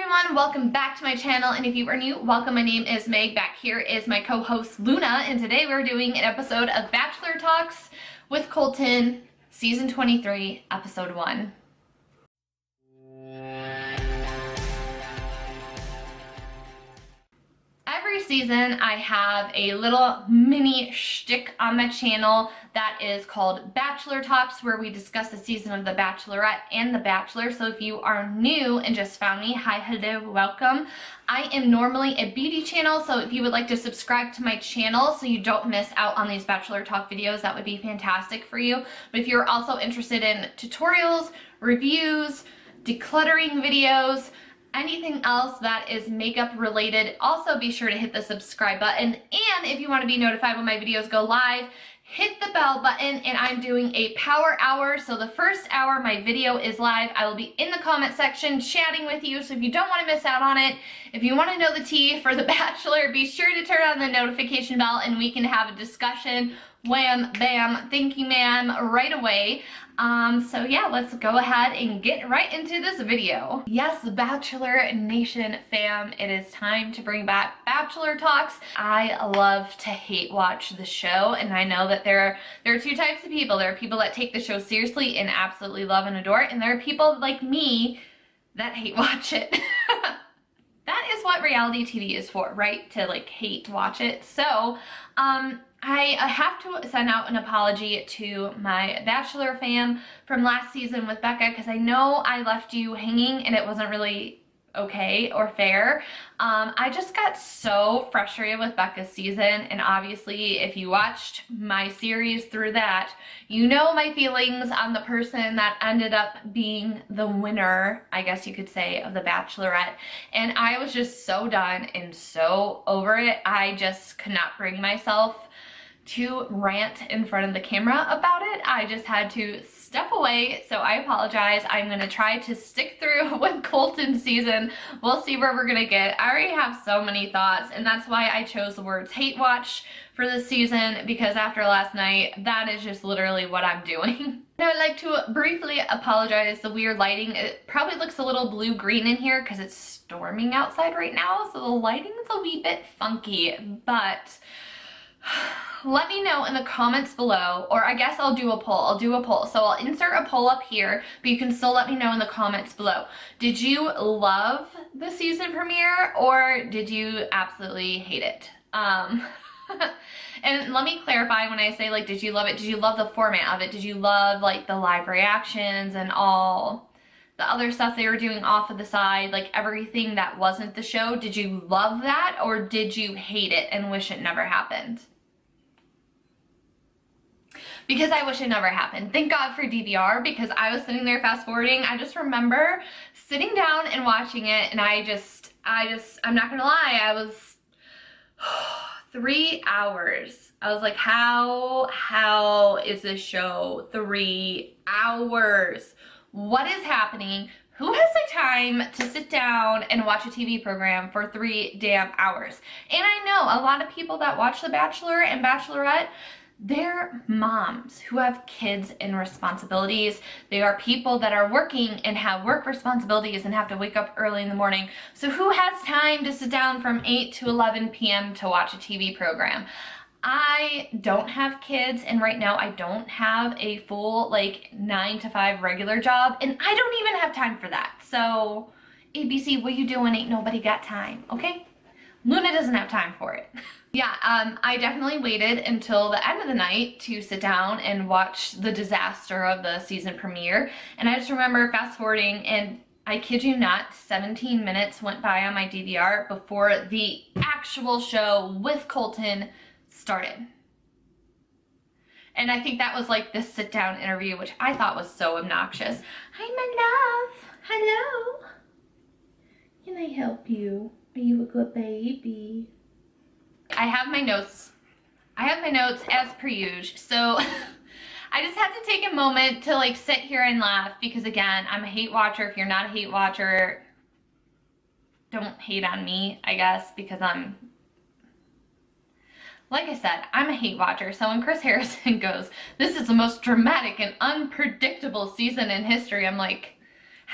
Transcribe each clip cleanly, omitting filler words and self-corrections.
everyone, welcome back to my channel, and if you are new, welcome. My name is Meg. Back here is my co-host Luna, and today we're doing an episode of Bachelor Talks with Colton, Season 23, Episode 1. Every season I have a little mini shtick on my channel that is called Bachelor Talks, where we discuss the season of The Bachelorette and The Bachelor. So if you are new and just found me, hi, hello, welcome. I am normally a beauty channel, so if you would like to subscribe to my channel so you don't miss out on these Bachelor Talk videos, that would be fantastic for you. But if you're also interested in tutorials, reviews, decluttering videos, anything else that is makeup related, also be sure to hit the subscribe button. And if you want to be notified when my videos go live, hit the bell button. And I'm doing a power hour, so the first hour my video is live. I will be in the comment section chatting with you, so if you don't want to miss out on it, if you want to know the tea for The Bachelor, be sure to turn on the notification bell and we can have a discussion. Wham, bam, thank you ma'am, right away. So yeah, let's go ahead and get right into this video. Yes, Bachelor Nation fam, it is time to bring back Bachelor Talks. I love to hate watch the show, and I know that there are two types of people. There are people that take the show seriously and absolutely love and adore it, and there are people like me that hate watch it. That is what reality TV is for, right? To like hate watch it. So, I have to send out an apology to my Bachelor fam from last season with Becca, because I know I left you hanging and it wasn't really okay or fair. I just got so frustrated with Becca's season, and obviously if you watched my series through that, you know my feelings on the person that ended up being the winner, I guess you could say, of The Bachelorette. And I was just so done and so over it. I just could not bring myself to rant in front of the camera about it. I just had to step away, so I apologize. I'm gonna try to stick through with Colton's season. We'll see where we're gonna get. I already have so many thoughts, and that's why I chose the words hate watch for this season, because after last night, that is just literally what I'm doing. Now I'd like to briefly apologize. The weird lighting, it probably looks a little blue-green in here because it's storming outside right now, so the lighting is a wee bit funky, but let me know in the comments below, or I guess I'll do a poll. So I'll insert a poll up here, but you can still let me know in the comments below. Did you love the season premiere, or did you absolutely hate it? And let me clarify when I say, like, did you love it? Did you love the format of it? Did you love, like, the live reactions and all the other stuff they were doing off of the side, like everything that wasn't the show? Did you love that, or did you hate it and wish it never happened? Because I wish it never happened. Thank God for DVR, because I was sitting there fast forwarding. I just remember sitting down and watching it, and I'm not gonna lie, I was 3 hours. I was like, how is this show 3 hours? What is happening? Who has the time to sit down and watch a TV program for 3 damn hours? And I know a lot of people that watch The Bachelor and Bachelorette, they're moms who have kids and responsibilities. They are people that are working and have work responsibilities and have to wake up early in the morning. So who has time to sit down from 8 to 11 p.m. to watch a TV program? I don't have kids, and right now I don't have a full, like, 9 to 5 regular job, and I don't even have time for that. So ABC, what you doing? Ain't nobody got time, okay? Luna doesn't have time for it. Yeah, I definitely waited until the end of the night to sit down and watch the disaster of the season premiere. And I just remember fast forwarding, and I kid you not, 17 minutes went by on my DVR before the actual show with Colton started. And I think that was like this sit down interview, which I thought was so obnoxious. Hi, my love. Hello. Can I help you? Are you a good baby? I have my notes as per usual, so I just had to take a moment to like sit here and laugh, because again, I'm a hate watcher. If you're not a hate watcher, don't hate on me, I guess, because like I said, I'm a hate watcher. So when Chris Harrison goes, "This is the most dramatic and unpredictable season in history," I'm like,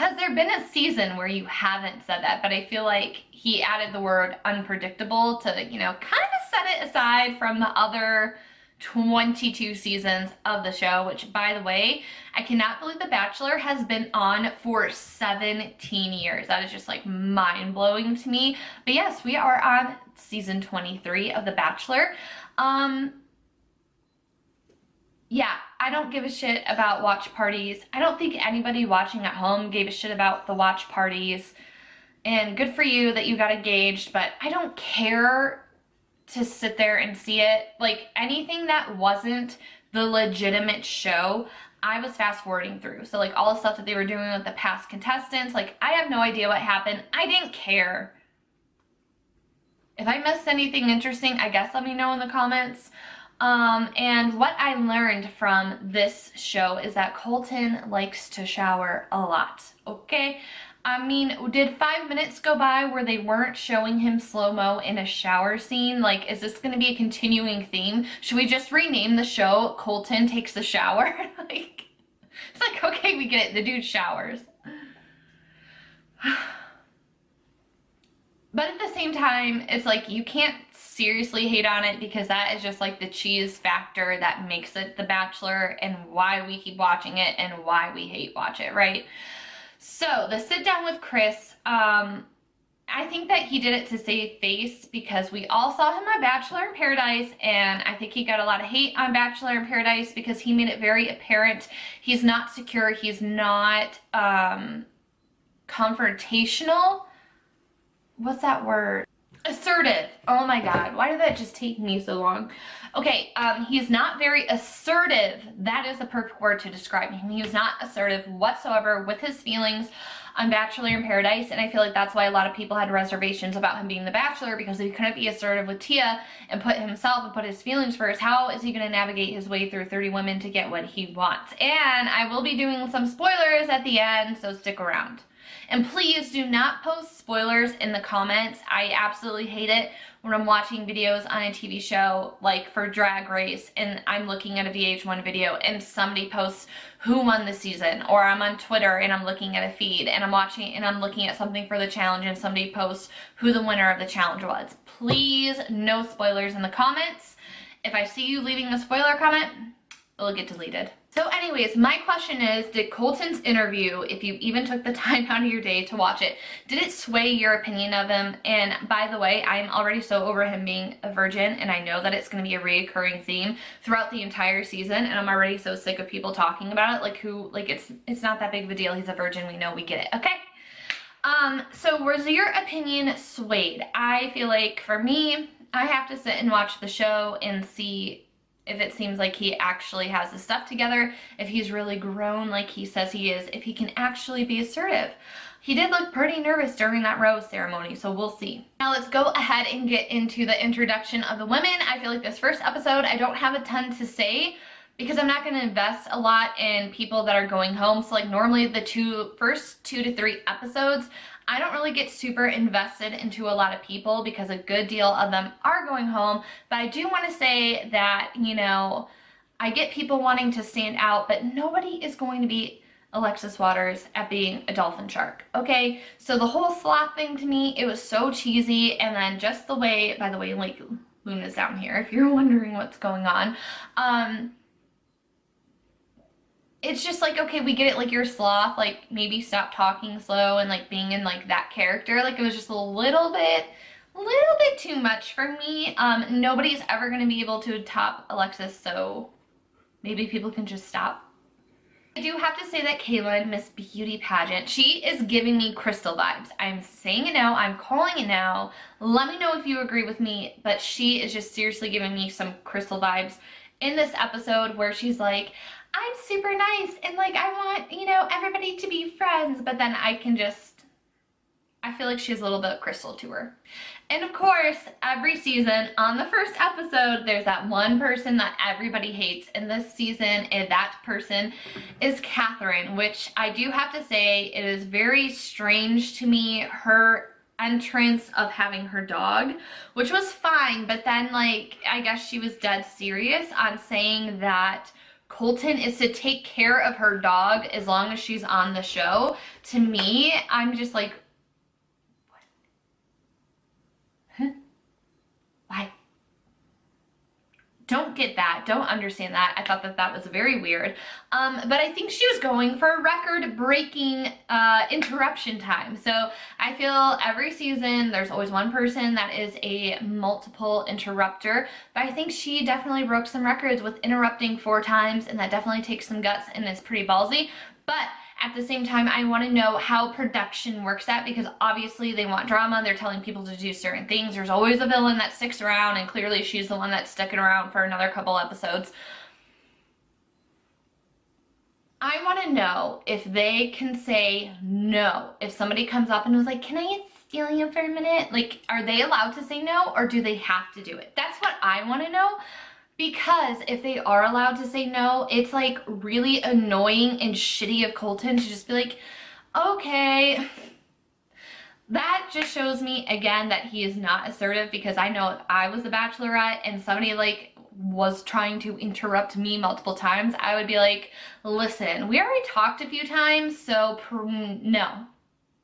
Has there been a season where you haven't said that? But I feel like he added the word unpredictable to, you know, kind of set it aside from the other 22 seasons of the show, which, by the way, I cannot believe The Bachelor has been on for 17 years. That is just like mind-blowing to me. But yes, we are on season 23 of The Bachelor. Yeah, I don't give a shit about watch parties. I don't think anybody watching at home gave a shit about the watch parties. And good for you that you got engaged, but I don't care to sit there and see it. Like, anything that wasn't the legitimate show, I was fast forwarding through. So like all the stuff that they were doing with the past contestants, like I have no idea what happened. I didn't care. If I missed anything interesting, I guess let me know in the comments. And what I learned from this show is that Colton likes to shower a lot, okay? I mean, did 5 minutes go by where they weren't showing him slow-mo in a shower scene? Like, is this gonna be a continuing theme? Should we just rename the show Colton Takes a Shower? Like, it's like, okay, we get it, the dude showers. But at the same time, it's like you can't seriously hate on it because that is just like the cheese factor that makes it The Bachelor and why we keep watching it and why we hate watch it, right? So the sit down with Chris, I think that he did it to save face because we all saw him on Bachelor in Paradise, and I think he got a lot of hate on Bachelor in Paradise because he made it very apparent he's not secure, he's not confrontational. What's that word? Assertive. Oh my god, why did that just take me so long? Okay, he's not very assertive. That is the perfect word to describe him. He was not assertive whatsoever with his feelings on Bachelor in Paradise, and I feel like that's why a lot of people had reservations about him being the Bachelor, because if he couldn't be assertive with Tia and put himself and put his feelings first, how is he going to navigate his way through 30 women to get what he wants? And I will be doing some spoilers at the end, so stick around. And please do not post spoilers in the comments. I absolutely hate it when I'm watching videos on a TV show, like for Drag Race, and I'm looking at a VH1 video and somebody posts who won the season, or I'm on Twitter and I'm looking at a feed and I'm watching and I'm looking at something for the challenge and somebody posts who the winner of the challenge was. Please, no spoilers in the comments. If I see you leaving a spoiler comment, it'll get deleted. So anyways, my question is, did Colton's interview, if you even took the time out of your day to watch it, did it sway your opinion of him? And by the way, I'm already so over him being a virgin, and I know that it's going to be a reoccurring theme throughout the entire season, and I'm already so sick of people talking about it, like it's not that big of a deal, he's a virgin, we know, we get it, okay? So was your opinion swayed? I feel like for me, I have to sit and watch the show and see if it seems like he actually has his stuff together, if he's really grown like he says he is, if he can actually be assertive. He did look pretty nervous during that rose ceremony, so we'll see. Now let's go ahead and get into the introduction of the women. I feel like this first episode, I don't have a ton to say because I'm not going to invest a lot in people that are going home. So like normally the first 2 to 3 episodes, I don't really get super invested into a lot of people because a good deal of them are going home. But I do want to say that, you know, I get people wanting to stand out, but nobody is going to beat Alexis Waters at being a dolphin shark, okay? So the whole sloth thing to me, it was so cheesy. And then just the way, by the way, like Luna's down here, if you're wondering what's going on. It's just like, okay, we get it, like you're a sloth, like maybe stop talking slow and like being in like that character. Like it was just a little bit too much for me. Nobody's ever going to be able to top Alexis, so maybe people can just stop. I do have to say that Kaylin, Miss Beauty Pageant, she is giving me Crystal vibes. I'm saying it now, I'm calling it now. Let me know if you agree with me, but she is just seriously giving me some Crystal vibes in this episode where she's like, I'm super nice and like I want, you know, everybody to be friends, but then I feel like she has a little bit of Crystal to her. And of course, every season on the first episode, there's that one person that everybody hates. And this season, that person is Catherine, which I do have to say, it is very strange to me, her entrance of having her dog, which was fine, but then like, I guess she was dead serious on saying that Colton is to take care of her dog as long as she's on the show. To me, I'm just like, what? Huh? Why? Don't get that. Don't understand that. I thought that that was very weird. But I think she was going for a record-breaking interruption time. So I feel every season there's always one person that is a multiple interrupter. But I think she definitely broke some records with interrupting 4 times, and that definitely takes some guts and it's pretty ballsy. But at the same time, I want to know how production works at, because obviously they want drama. They're telling people to do certain things. There's always a villain that sticks around, and clearly she's the one that's sticking around for another couple episodes. I want to know if they can say no. If somebody comes up and was like, can I steal you for a minute? Like, are they allowed to say no, or do they have to do it? That's what I want to know. Because if they are allowed to say no, it's like really annoying and shitty of Colton to just be like, okay. That just shows me again that he is not assertive, because I know if I was the Bachelorette and somebody like was trying to interrupt me multiple times, I would be like, listen, we already talked a few times, so no.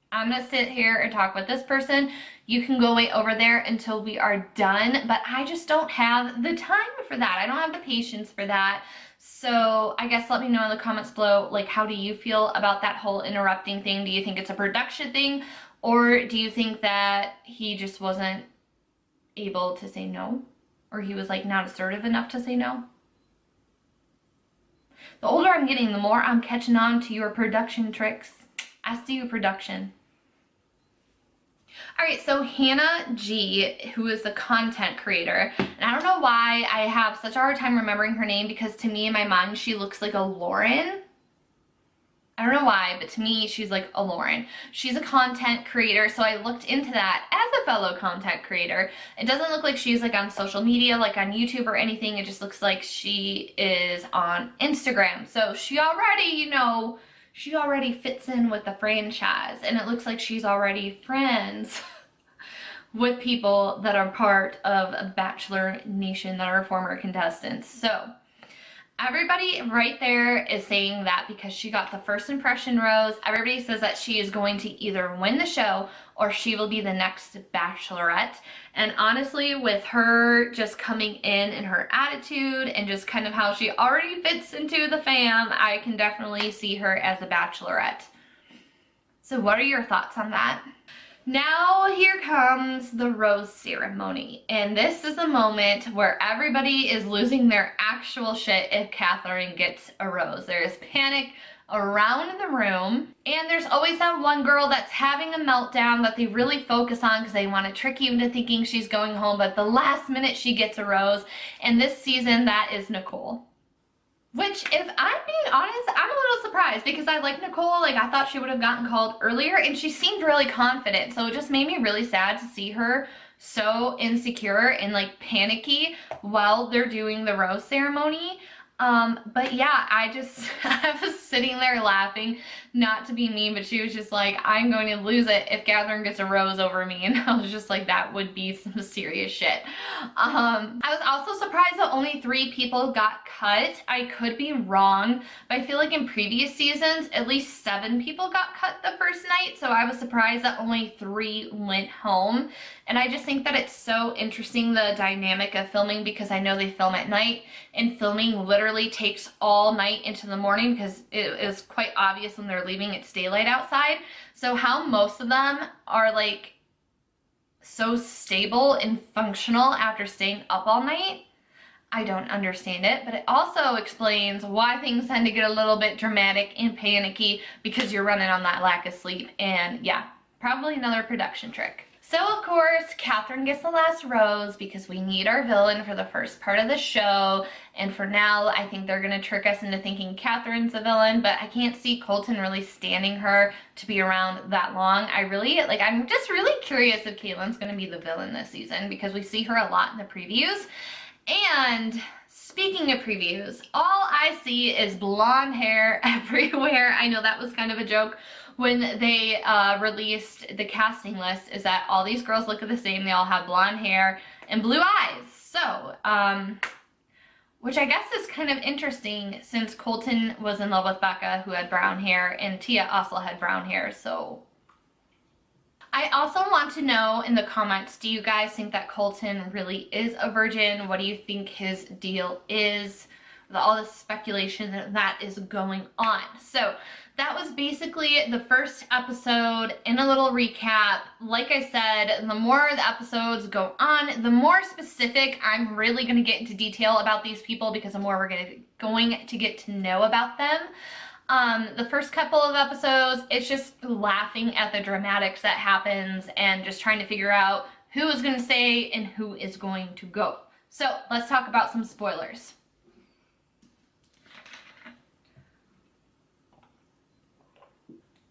I'm gonna sit here and talk with this person. You can go wait over there until we are done, but I just don't have the time for that. I don't have the patience for that. So I guess let me know in the comments below, like, how do you feel about that whole interrupting thing? Do you think it's a production thing, or do you think that he just wasn't able to say no? Or he was like not assertive enough to say no? The older I'm getting, the more I'm catching on to your production tricks. As to you, production. Alright, so Hanna Jie, who is the content creator, and I don't know why I have such a hard time remembering her name, because to me in my mind she looks like a Lauren. I don't know why, but to me she's like a Lauren. She's a content creator, so I looked into that as a fellow content creator. It doesn't look like she's like on social media, like on YouTube or anything. It just looks like she is on Instagram. So she already, you know, she already fits in with the franchise, and it looks like she's already friends with people that are part of Bachelor Nation that are former contestants. So everybody right there is saying that because she got the first impression rose, everybody says that she is going to either win the show or she will be the next Bachelorette. And honestly, with her just coming in and her attitude and just kind of how she already fits into the fam, I can definitely see her as a Bachelorette. So what are your thoughts on that? Now here comes the rose ceremony, and this is a moment where everybody is losing their actual shit if Catherine gets a rose. There's panic around the room, and there's always that one girl that's having a meltdown that they really focus on because they want to trick you into thinking she's going home, but the last minute she gets a rose, and this season that is Nicole. Which, if I'm being honest, I'm a little surprised, because I like Nicole. Like, I thought she would have gotten called earlier, and she seemed really confident. So it just made me really sad to see her so insecure and like panicky while they're doing the rose ceremony. But yeah, I was sitting there laughing, not to be mean, but she was just like, I'm going to lose it if Catherine gets a rose over me. And I was just like, that would be some serious shit. I was also surprised that only 3 people got cut. I could be wrong, but I feel like in previous seasons, at least 7 people got cut the first night. So I was surprised that only 3 went home. And I just think that it's so interesting, the dynamic of filming, because I know they film at night, and filming literally takes all night into the morning because it is quite obvious when they're leaving it's daylight outside. So how most of them are like so stable and functional after staying up all night, I don't understand it. But it also explains why things tend to get a little bit dramatic and panicky, because you're running on that lack of sleep. And yeah, probably another production trick. So of course, Catherine gets the last rose because we need our villain for the first part of the show. And for now, I think they're gonna trick us into thinking Catherine's the villain, but I can't see Colton really standing her to be around that long. I'm just really curious if Caitlin's gonna be the villain this season, because we see her a lot in the previews. And speaking of previews, all I see is blonde hair everywhere. I know that was kind of a joke when they released the casting list, is that all these girls look the same. They all have blonde hair and blue eyes. So, which I guess is kind of interesting since Colton was in love with Becca, who had brown hair, and Tia also had brown hair, so. I also want to know in the comments, do you guys think that Colton really is a virgin? What do you think his deal is with all the speculation that is going on? So that was basically the first episode. In a little recap, like I said, the more the episodes go on, the more specific I'm really going to get into detail about these people, because the more we're going to get to know about them. The first couple of episodes, it's just laughing at the dramatics that happens and just trying to figure out who is going to stay and who is going to go. So let's talk about some spoilers.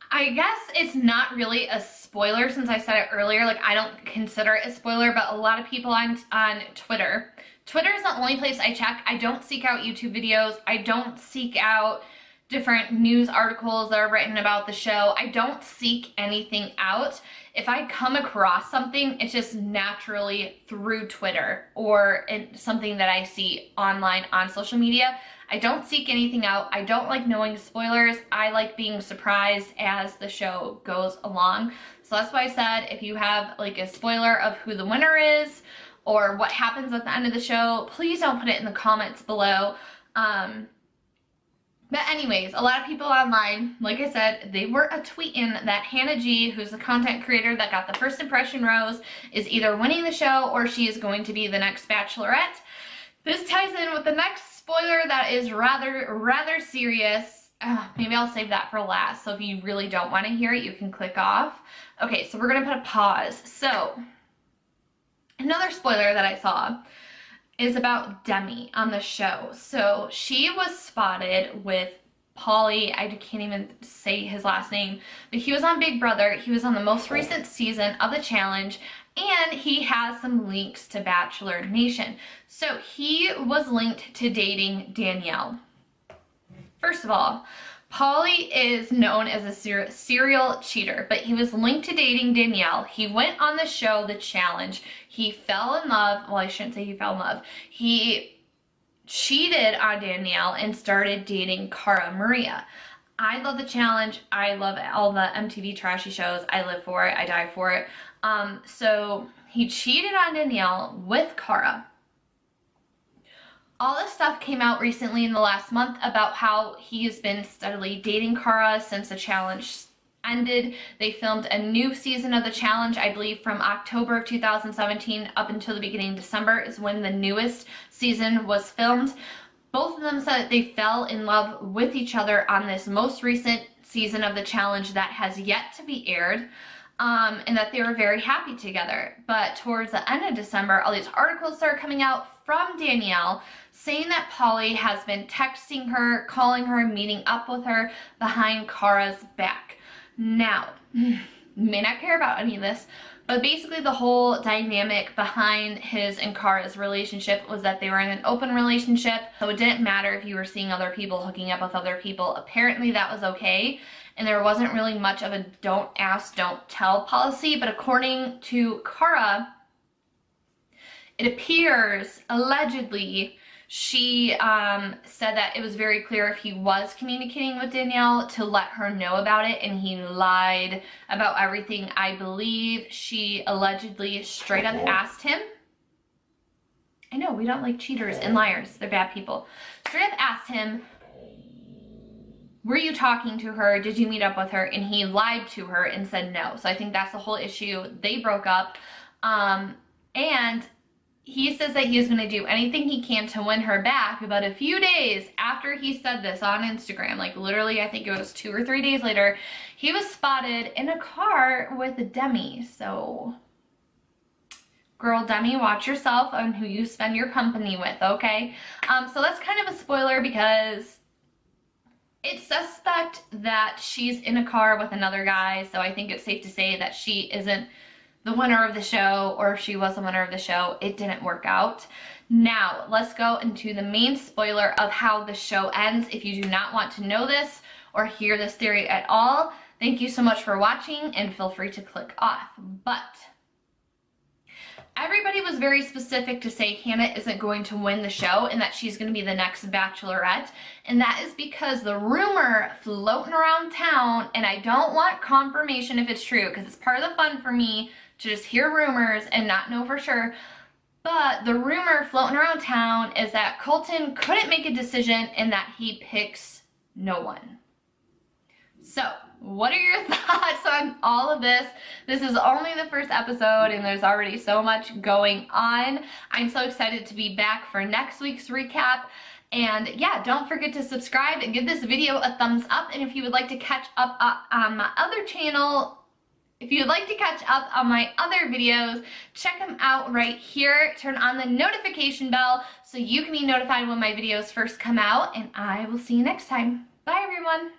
I guess it's not really a spoiler since I said it earlier. Like, I don't consider it a spoiler, but a lot of people on Twitter. Twitter is the only place I check. I don't seek out YouTube videos. I don't seek out different news articles that are written about the show. I don't seek anything out. If I come across something, it's just naturally through Twitter or something that I see online on social media. I don't seek anything out. I don't like knowing spoilers. I like being surprised as the show goes along. So that's why I said if you have like a spoiler of who the winner is or what happens at the end of the show, please don't put it in the comments below. But anyways, a lot of people online, like I said, they were tweeting that Hanna Jie, who's the content creator that got the first impression rose, is either winning the show or she is going to be the next Bachelorette. This ties in with the next spoiler that is rather serious. Maybe I'll save that for last, so if you really don't want to hear it, you can click off. Okay, so we're going to put a pause. So, another spoiler that I saw is about Demi on the show. So she was spotted with Paulie, I can't even say his last name, but he was on Big Brother. He was on the most recent season of the challenge, and he has some links to Bachelor Nation. So he was linked to dating Danielle. First of all, Paulie is known as a serial cheater, but he was linked to dating Danielle. He went on the show, The Challenge. He fell in love. Well, I shouldn't say he fell in love. He cheated on Danielle and started dating Cara Maria. I love The Challenge. I love all the MTV trashy shows. I live for it. I die for it. So he cheated on Danielle with Cara. All this stuff came out recently in the last month about how he has been steadily dating Cara since the challenge ended. They filmed a new season of the challenge, I believe from October of 2017 up until the beginning of December is when the newest season was filmed. Both of them said that they fell in love with each other on this most recent season of the challenge that has yet to be aired. And that they were very happy together. But towards the end of December, all these articles started coming out from Danielle saying that Paulie has been texting her, calling her, meeting up with her behind Cara's back. Now, you may not care about any of this, but basically the whole dynamic behind his and Cara's relationship was that they were in an open relationship, so it didn't matter if you were seeing other people, hooking up with other people. Apparently that was okay, and there wasn't really much of a don't ask, don't tell policy, but according to Cara, it appears, allegedly, she said that it was very clear if he was communicating with Danielle to let her know about it, and he lied about everything. I believe she allegedly straight up asked him. I know, we don't like cheaters and liars. They're bad people. Straight up asked him, were you talking to her? Did you meet up with her? And he lied to her and said no. So I think that's the whole issue. They broke up. And he says that he is going to do anything he can to win her back. But a few days after he said this on Instagram, like literally I think it was 2 or 3 days later, he was spotted in a car with Demi. So girl, Demi, watch yourself on who you spend your company with, okay? So that's kind of a spoiler because it's suspect that she's in a car with another guy, so I think it's safe to say that she isn't the winner of the show, or if she was the winner of the show, it didn't work out. Now, let's go into the main spoiler of how the show ends. If you do not want to know this or hear this theory at all, thank you so much for watching and feel free to click off. But Everybody was very specific to say Hanna isn't going to win the show and that she's going to be the next Bachelorette. And that is because the rumor floating around town, and I don't want confirmation if it's true because it's part of the fun for me to just hear rumors and not know for sure. But the rumor floating around town is that Colton couldn't make a decision and that he picks no one. So, what are your thoughts on all of this? This is only the first episode and there's already so much going on. I'm so excited to be back for next week's recap. And yeah, don't forget to subscribe and give this video a thumbs up. And if you would like to catch up on my other channel, if you'd like to catch up on my other videos, check them out right here. Turn on the notification bell so you can be notified when my videos first come out. And I will see you next time. Bye everyone.